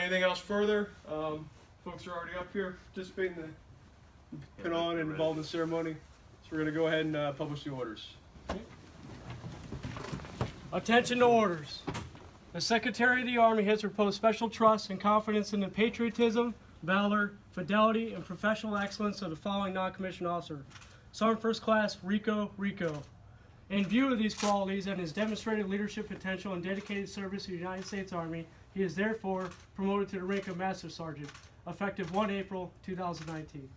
anything else further, folks are already up here participating in the pin on and involved in the ceremony. So we're going to go ahead and publish the orders. Attention to orders. The Secretary of the Army has reposed special trust and confidence in the patriotism, valor, fidelity, and professional excellence of the following non-commissioned officer. Sergeant First Class Rico. In view of these qualities and his demonstrated leadership potential and dedicated service to the United States Army, he is therefore promoted to the rank of Master Sergeant, effective 1 April 2019.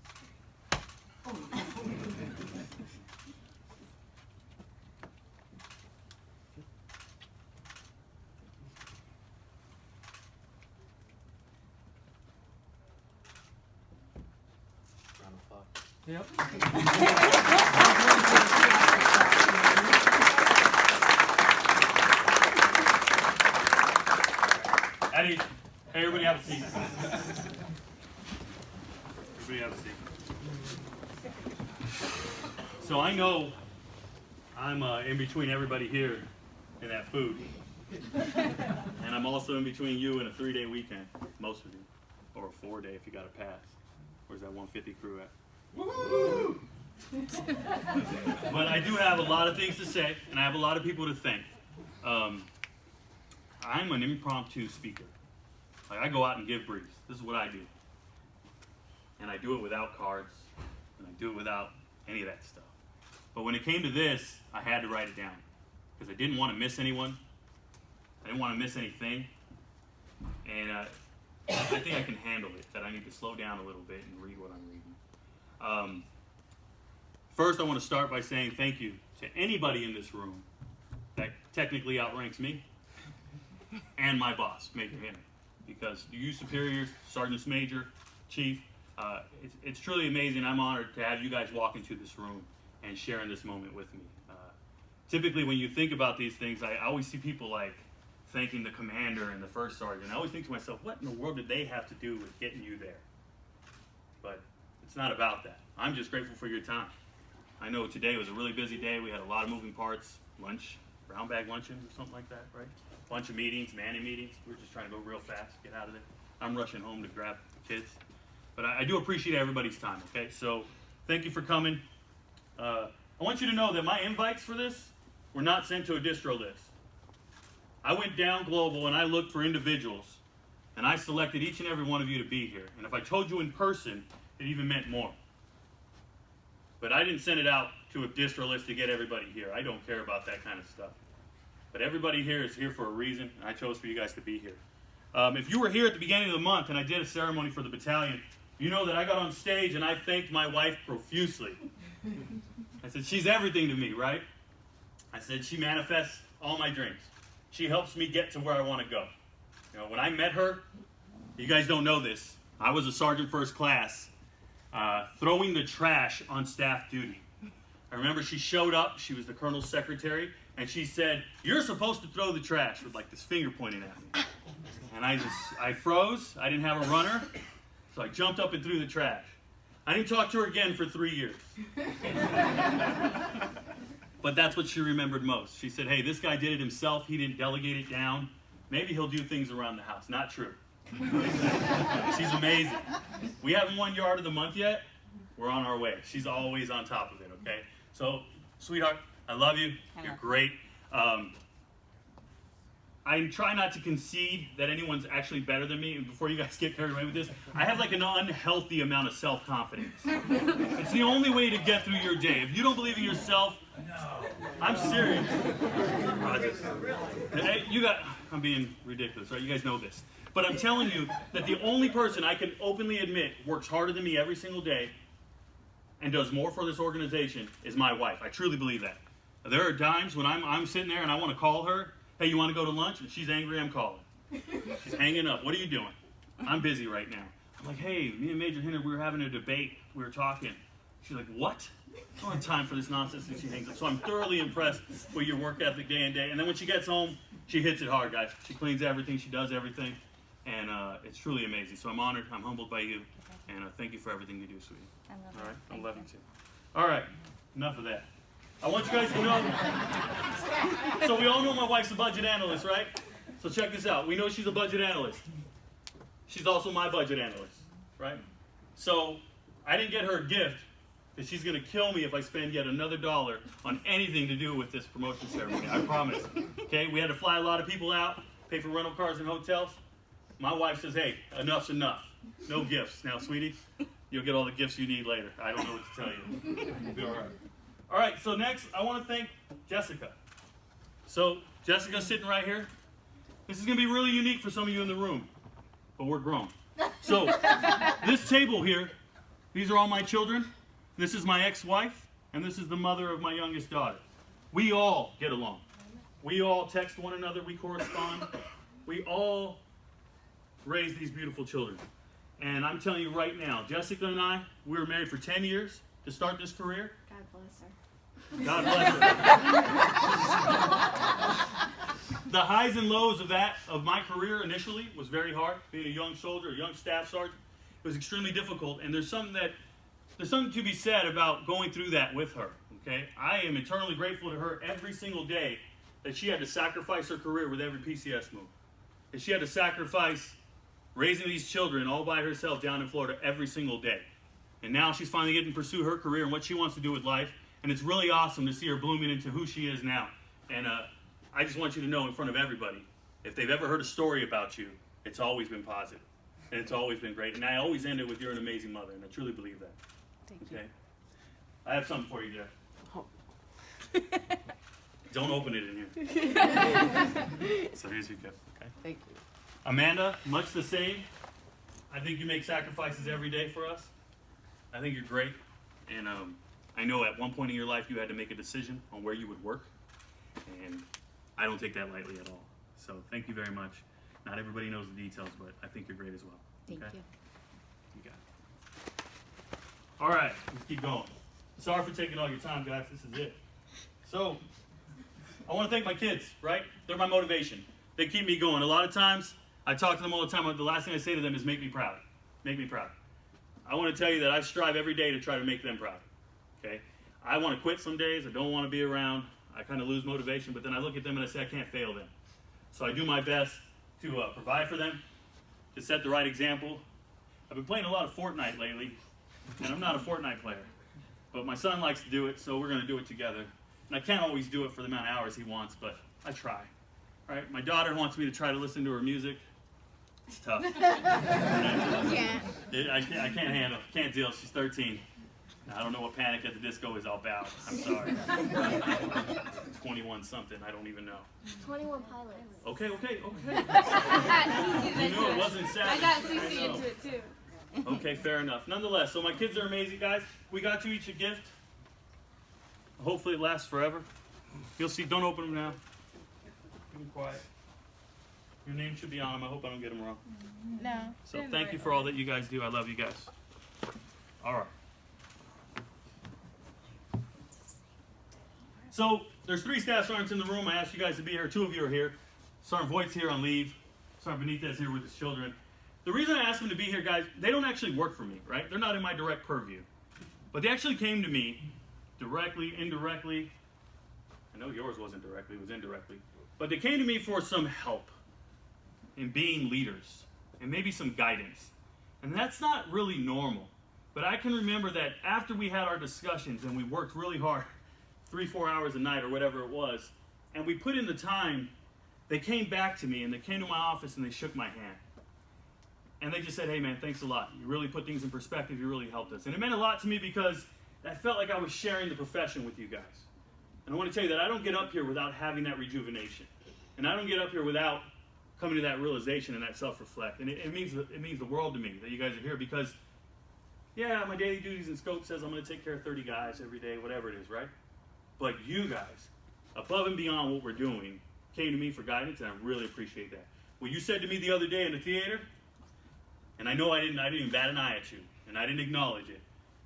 Yep. Eddie, hey, everybody have a seat. Everybody have a seat. So I know I'm in between everybody here and that food. And I'm also in between you and a 3-day weekend, most of you. Or a 4-day if you got a pass. Where's that 150 crew at? Woo! But I do have a lot of things to say, and I have a lot of people to thank. I'm an impromptu speaker. Like, I go out and give briefs. This is what I do. And I do it without cards, and I do it without any of that stuff. But when it came to this, I had to write it down, because I didn't want to miss anyone. I didn't want to miss anything. And I think I can handle it, that I need to slow down a little bit and read what I'm reading. First, I want to start by saying thank you to anybody in this room that technically outranks me and my boss, Major Henry, because you superiors, sergeants major, chief, it's truly amazing. I'm honored to have you guys walk into this room and share in this moment with me. Typically, when you think about these things, I always see people like thanking the commander and the first sergeant. I always think to myself, what in the world did they have to do with getting you there? But it's not about that. I'm just grateful for your time. I know today was a really busy day. We had a lot of moving parts, lunch, brown bag luncheon or something like that, right? Bunch of meetings, manning meetings. We were just trying to go real fast, get out of there. I'm rushing home to grab the kids. But I do appreciate everybody's time, okay? So thank you for coming. I want you to know that my invites for this were not sent to a distro list. I went down global and I looked for individuals, and I selected each and every one of you to be here. And if I told you in person, it even meant more. But I didn't send it out to a distro list to get everybody here. I don't care about that kind of stuff. But everybody here is here for a reason, and I chose for you guys to be here. If you were here at the beginning of the month and I did a ceremony for the battalion, you know that I got on stage and I thanked my wife profusely. I said, she's everything to me, right? I said, she manifests all my dreams. She helps me get to where I want to go. You know, when I met her, you guys don't know this, I was a sergeant first class, throwing the trash on staff duty. I remember she showed up, she was the colonel's secretary, and she said, you're supposed to throw the trash, with like this finger pointing at me. And I froze, I didn't have a runner, so I jumped up and threw the trash. I didn't talk to her again for 3 years. But that's what she remembered most. She said, hey, this guy did it himself, he didn't delegate it down. Maybe he'll do things around the house. Not true. She's amazing. We haven't won Yard of the Month yet. We're on our way. She's always on top of it, okay? So, sweetheart, I love you. You're great. I try not to concede that anyone's actually better than me. And before you guys get carried away with this, I have like an unhealthy amount of self-confidence. It's the only way to get through your day. If you don't believe in yourself, I'm serious. Hey, I'm being ridiculous, right? You guys know this. But I'm telling you that the only person I can openly admit works harder than me every single day and does more for this organization is my wife. I truly believe that. There are times when I'm sitting there and I want to call her, hey, you want to go to lunch? And she's angry I'm calling. She's hanging up. What are you doing? I'm busy right now. I'm like, hey, me and Major Henry, we were having a debate. We were talking. She's like, what? I don't have time for this nonsense, and she hangs up. So I'm thoroughly impressed with your work ethic day in day. And then when she gets home, she hits it hard, guys. She cleans everything. She does everything. And it's truly amazing. So I'm honored. I'm humbled by you. And thank you for everything you do, sweetie. I love All right? I love you, too. All right. Enough of that. I want you guys to know. So we all know my wife's a budget analyst, right? So check this out. We know she's a budget analyst. she's also my budget analyst, right? So I didn't get her a gift that she's going to kill me if I spend yet another $1 on anything to do with this promotion ceremony. I promise. Okay, we had to fly a lot of people out, pay for rental cars and hotels. My wife says, hey, enough's enough. No gifts. Now, sweetie, you'll get all the gifts you need later. I don't know what to tell you. You'll be all right. All right, so next, I want to thank Jessica. So, Jessica's sitting right here. This is going to be really unique for some of you in the room, but we're grown. So, this table here, these are all my children. This is my ex-wife, and this is the mother of my youngest daughter. We all get along. We all text one another. We correspond. We all raise these beautiful children. And I'm telling you right now, Jessica and I, we were married for 10 years to start this career. God bless her. God bless her. The highs and lows of my career initially was very hard. Being a young soldier, a young staff sergeant, it was extremely difficult. And there's something to be said about going through that with her. Okay, I am eternally grateful to her every single day that she had to sacrifice her career with every PCS move. That she had to sacrifice raising these children all by herself down in Florida every single day. And now she's finally getting to pursue her career and what she wants to do with life. And it's really awesome to see her blooming into who she is now. And I just want you to know in front of everybody, if they've ever heard a story about you, it's always been positive. And it's always been great. And I always end it with, you're an amazing mother. And I truly believe that. Thank you. I have something for you, Jeff. Don't open it in here. So here's your gift, okay? Thank you. Amanda, much the same. I think you make sacrifices every day for us. I think you're great. And I know at one point in your life you had to make a decision on where you would work. And I don't take that lightly at all. So thank you very much. Not everybody knows the details, but I think you're great as well. Thank you. You got it. All right, let's keep going. Sorry for taking all your time, guys. This is it. So, I want to thank my kids, right? They're my motivation. They keep me going. A lot of times, I talk to them all the time. The last thing I say to them is make me proud. Make me proud. I want to tell you that I strive every day to try to make them proud. Okay? I want to quit some days. I don't want to be around. I kind of lose motivation, but then I look at them and I say I can't fail them. So I do my best to provide for them, to set the right example. I've been playing a lot of Fortnite lately, and I'm not a Fortnite player. But my son likes to do it, so we're going to do it together. And I can't always do it for the amount of hours he wants, but I try. Right? My daughter wants me to try to listen to her music. It's tough. Yeah. I can't handle it. Can't deal. She's 13. I don't know what Panic at the Disco is all about. I'm sorry. 21 something. I don't even know. 21 Pilots. Okay. I You knew it wasn't Savage. I got CC into it too. Okay, fair enough. Nonetheless, so my kids are amazing, guys. We got you each a gift. Hopefully it lasts forever. You'll see. Don't open them now. Be quiet. Your name should be on them. I hope I don't get them wrong. No. So thank you for all that you guys do. I love you guys. All right. So there's 3 staff sergeants in the room. I asked you guys to be here. 2 of you are here. Sergeant Voigt's here on leave. Sergeant Benitez here with his children. The reason I asked them to be here, guys, they don't actually work for me, right? They're not in my direct purview. But they actually came to me directly, indirectly. I know yours wasn't directly, it was indirectly. But they came to me for some help in being leaders and maybe some guidance. And that's not really normal. But I can remember that after we had our discussions and we worked really hard, 3-4 hours a night or whatever it was, and we put in the time, they came back to me and they came to my office and they shook my hand. And they just said, hey man, thanks a lot. You really put things in perspective, you really helped us. And it meant a lot to me because I felt like I was sharing the profession with you guys. And I want to tell you that I don't get up here without having that rejuvenation. And I don't get up here without coming to that realization and that self-reflect. And it means the world to me that you guys are here because, yeah, my daily duties and scope says I'm going to take care of 30 guys every day, whatever it is, right? But you guys, above and beyond what we're doing, came to me for guidance, and I really appreciate that. What you said to me the other day in the theater, and I know I didn't even bat an eye at you, and I didn't acknowledge it,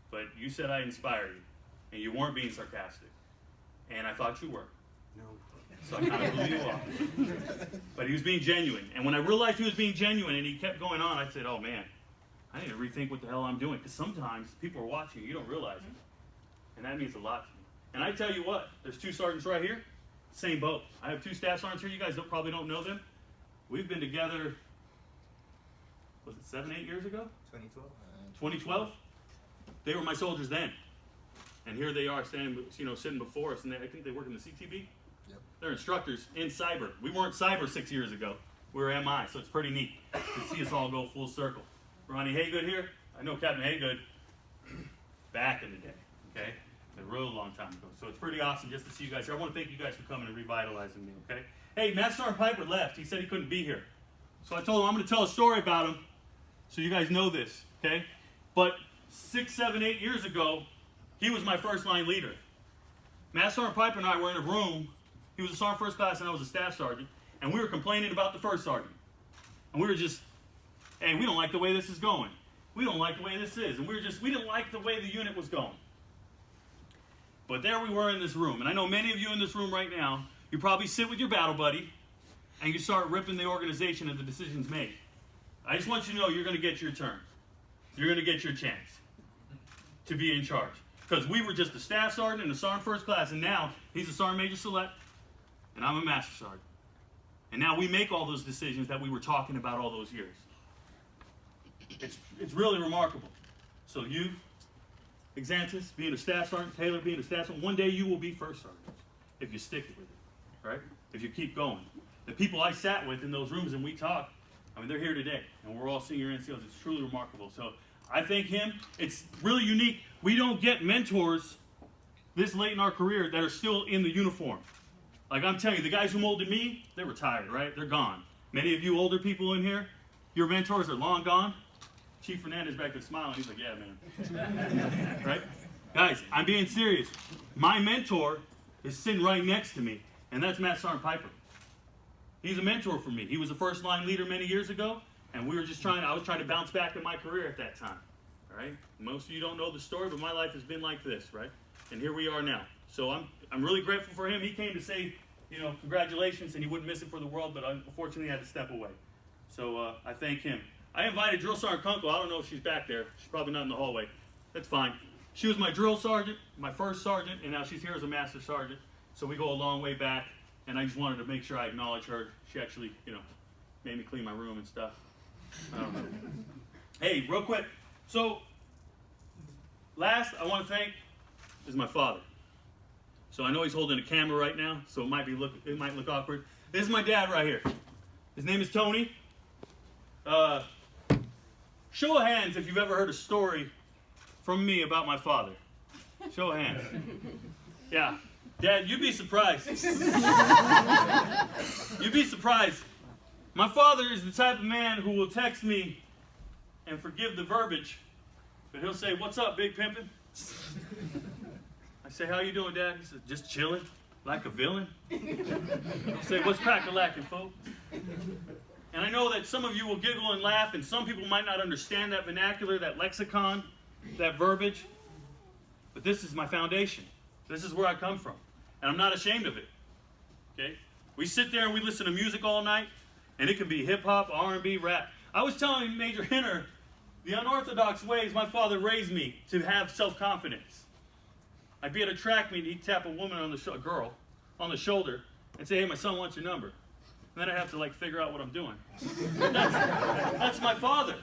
but you said I inspired you, and you weren't being sarcastic, and I thought you were. No. So I kind of blew you off. But he was being genuine, and when I realized he was being genuine and he kept going on, I said, oh man, I need to rethink what the hell I'm doing, because sometimes people are watching, you don't realize it, and that means a lot to me. And I tell you what, there's 2 sergeants right here, same boat. I have 2 staff sergeants here, you guys probably don't know them. We've been together was it 7, 8 years ago? 2012. 2012? They were my soldiers then. And here they are standing, sitting before us, and I think they work in the CTB. Yep. They're instructors in cyber. We weren't cyber 6 years ago. We were MI, so it's pretty neat to see us all go full circle. Ronnie Haygood here. I know Captain Haygood back in the day, okay? A real long time ago. So it's pretty awesome just to see you guys here. I want to thank you guys for coming and revitalizing me, okay? Hey, Matt Sergeant Piper left. He said he couldn't be here. So I told him I'm going to tell a story about him so you guys know this, okay? But 6, 7, 8 years ago, he was my first line leader. Matt Sergeant Piper and I were in a room. He was a sergeant first class and I was a staff sergeant. And we were complaining about the first sergeant. And we were just, hey, we don't like the way this is going. We don't like the way this is. And we didn't like the way the unit was going. But there we were in this room. And I know many of you in this room right now, you probably sit with your battle buddy and you start ripping the organization and the decisions made. I just want you to know you're going to get your turn. You're going to get your chance to be in charge. Because we were just a staff sergeant and a sergeant first class, and now he's a sergeant major select, and I'm a master sergeant. And now we make all those decisions that we were talking about all those years. It's really remarkable. So you, Exantis, being a staff sergeant, Taylor being a staff sergeant, one day you will be first sergeant if you stick with it, right? If you keep going. The people I sat with in those rooms and we talked, they're here today, and we're all senior NCOs. It's truly remarkable. So I thank him. It's really unique. We don't get mentors this late in our career that are still in the uniform. Like I'm telling you, the guys who molded me, they're retired, right? They're gone. Many of you older people in here, your mentors are long gone. Chief Fernandez back there smiling. He's like, yeah, man. Right? Guys, I'm being serious. My mentor is sitting right next to me, and that's Matt Sergeant Piper. He's a mentor for me. He was a first line leader many years ago, and I was trying to bounce back in my career at that time. All right? Most of you don't know the story, but my life has been like this, right? And here we are now. So I'm really grateful for him. He came to say, congratulations, and he wouldn't miss it for the world, but unfortunately I had to step away. So I thank him. I invited Drill Sergeant Kunkel. I don't know if she's back there. She's probably not in the hallway. That's fine. She was my drill sergeant, my first sergeant, and now she's here as a master sergeant. So we go a long way back, and I just wanted to make sure I acknowledge her. She actually, made me clean my room and stuff. Hey, real quick. So, last I want to thank is my father. So I know he's holding a camera right now, so it might look awkward. This is my dad right here. His name is Tony. Show of hands if you've ever heard a story from me about my father. Show of hands. Yeah. Dad, you'd be surprised. You'd be surprised. My father is the type of man who will text me and forgive the verbiage, but he'll say, "What's up, big pimpin'?" I say, "How you doing, Dad?" He says, "Just chilling, like a villain." I say, "What's crack-a-lackin', folks?" And I know that some of you will giggle and laugh, and some people might not understand that vernacular, that lexicon, that verbiage, but this is my foundation. This is where I come from, and I'm not ashamed of it, okay? We sit there and we listen to music all night, and it can be hip-hop, R&B, rap. I was telling Major Hinner, the unorthodox ways my father raised me to have self-confidence. I'd be at a track meet, he'd tap a woman on a girl on the shoulder and say, "Hey, my son wants your number." And then I'd have to figure out what I'm doing. That's my father.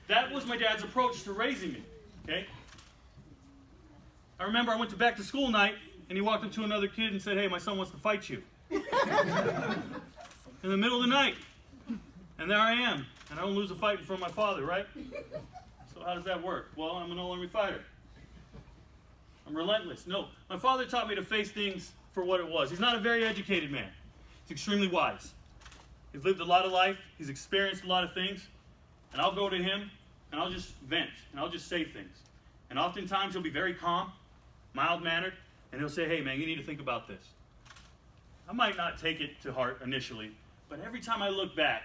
That was my dad's approach to raising me, okay? I remember I went to back to school night, and he walked up to another kid and said, "Hey, my son wants to fight you." In the middle of the night. And there I am. And I don't lose a fight in front of my father, right? So how does that work? Well, I'm an all-army fighter. I'm relentless. No, my father taught me to face things for what it was. He's not a very educated man. He's extremely wise. He's lived a lot of life. He's experienced a lot of things. And I'll go to him, and I'll just vent, and I'll just say things. And oftentimes he'll be very calm, mild-mannered, and he'll say, "Hey, man, you need to think about this." I might not take it to heart initially, but every time I look back,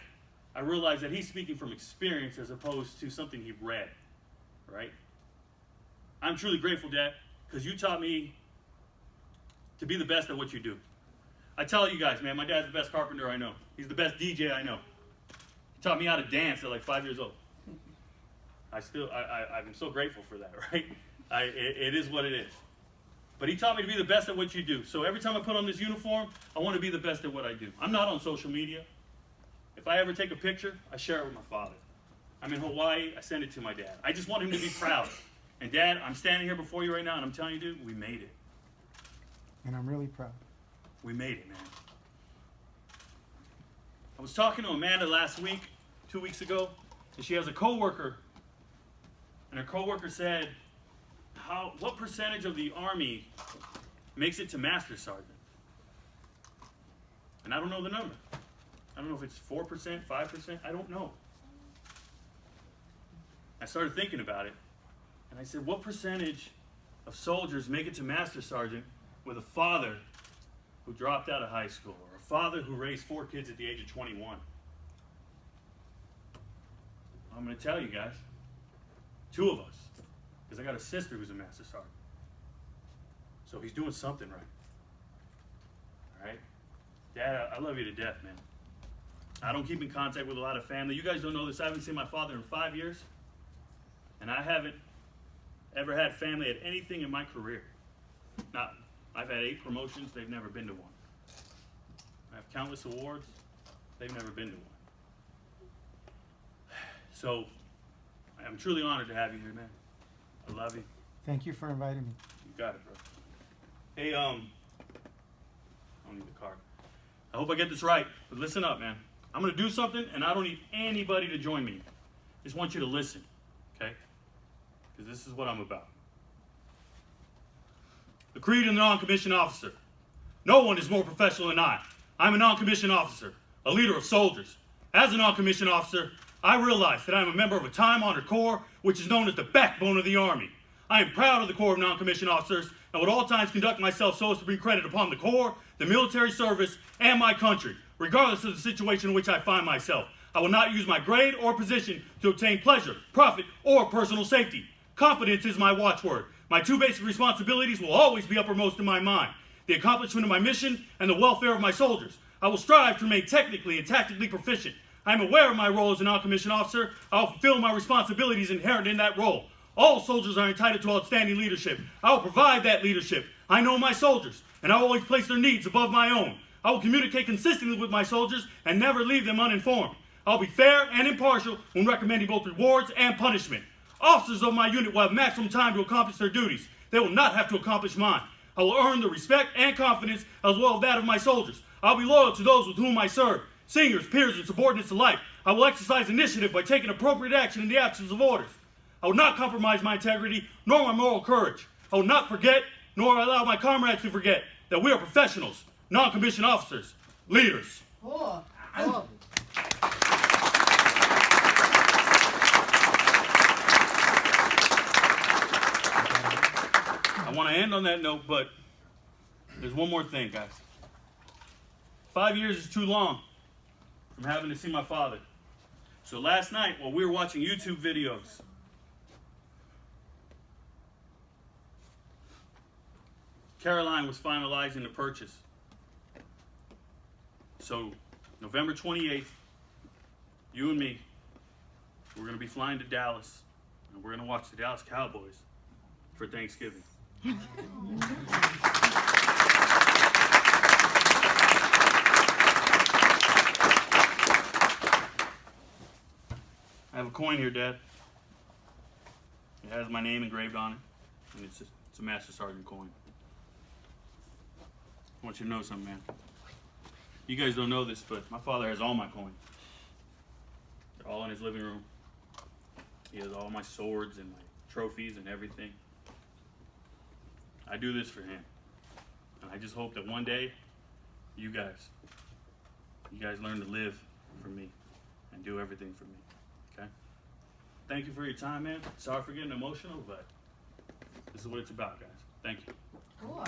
I realize that he's speaking from experience as opposed to something he read, right? I'm truly grateful, Dad, because you taught me to be the best at what you do. I tell you guys, man, my dad's the best carpenter I know. He's the best DJ I know. He taught me how to dance at 5 years old. I'm so grateful for that, right? It is what it is. But he taught me to be the best at what you do. So every time I put on this uniform, I want to be the best at what I do. I'm not on social media. If I ever take a picture, I share it with my father. I'm in Hawaii. I send it to my dad. I just want him to be proud. And Dad, I'm standing here before you right now, and I'm telling you, dude, we made it. And I'm really proud. We made it, man. I was talking to Amanda last week, 2 weeks ago, and she has a coworker, and her coworker said, what percentage of the Army makes it to Master Sergeant? And I don't know the number. I don't know if it's 4%, 5%, I don't know. I started thinking about it, and I said, what percentage of soldiers make it to Master Sergeant with a father who dropped out of high school, or a father who raised 4 kids at the age of 21? I'm going to tell you guys, 2 of us, because I got a sister who's a Master Sergeant. So he's doing something right. All right? Dad, I love you to death, man. I don't keep in contact with a lot of family. You guys don't know this. I haven't seen my father in 5 years. And I haven't ever had family at anything in my career. I've had 8 promotions. They've never been to one. I have countless awards. They've never been to one. So, I'm truly honored to have you here, man. I love you. Thank you for inviting me. You got it, bro. Hey, I don't need the card. I hope I get this right, but listen up, man. I'm going to do something, and I don't need anybody to join me. I just want you to listen, okay? Because this is what I'm about. The creed of the non-commissioned officer. No one is more professional than I. I'm a non-commissioned officer, a leader of soldiers. As a non-commissioned officer, I realize that I am a member of a time-honored corps, which is known as the backbone of the Army. I am proud of the Corps of Non-Commissioned Officers, and would at all times conduct myself so as to bring credit upon the Corps, the military service, and my country, regardless of the situation in which I find myself. I will not use my grade or position to obtain pleasure, profit, or personal safety. Competence is my watchword. My 2 basic responsibilities will always be uppermost in my mind: the accomplishment of my mission and the welfare of my soldiers. I will strive to remain technically and tactically proficient. I am aware of my role as a non-commissioned officer. I will fulfill my responsibilities inherent in that role. All soldiers are entitled to outstanding leadership. I will provide that leadership. I know my soldiers, and I will always place their needs above my own. I will communicate consistently with my soldiers and never leave them uninformed. I will be fair and impartial when recommending both rewards and punishment. Officers of my unit will have maximum time to accomplish their duties. They will not have to accomplish mine. I will earn the respect and confidence as well as that of my soldiers. I will be loyal to those with whom I serve, seniors, peers, and subordinates alike. I will exercise initiative by taking appropriate action in the absence of orders. I will not compromise my integrity nor my moral courage. I will not forget nor allow my comrades to forget that we are professionals, non-commissioned officers, leaders. Cool. I want to end on that note, but there's one more thing, guys. 5 years is too long from having to see my father. So last night, while we were watching YouTube videos, Caroline was finalizing the purchase. So November 28th, you and me, we're going to be flying to Dallas, and we're going to watch the Dallas Cowboys for Thanksgiving. I have a coin here, Dad. It has my name engraved on it, and it's a Master Sergeant coin. I want you to know something, man. You guys don't know this, but my father has all my coins. They're all in his living room. He has all my swords and my trophies and everything. I do this for him. And I just hope that one day, you guys learn to live for me and do everything for me. Okay? Thank you for your time, man. Sorry for getting emotional, but this is what it's about, guys. Thank you. Cool.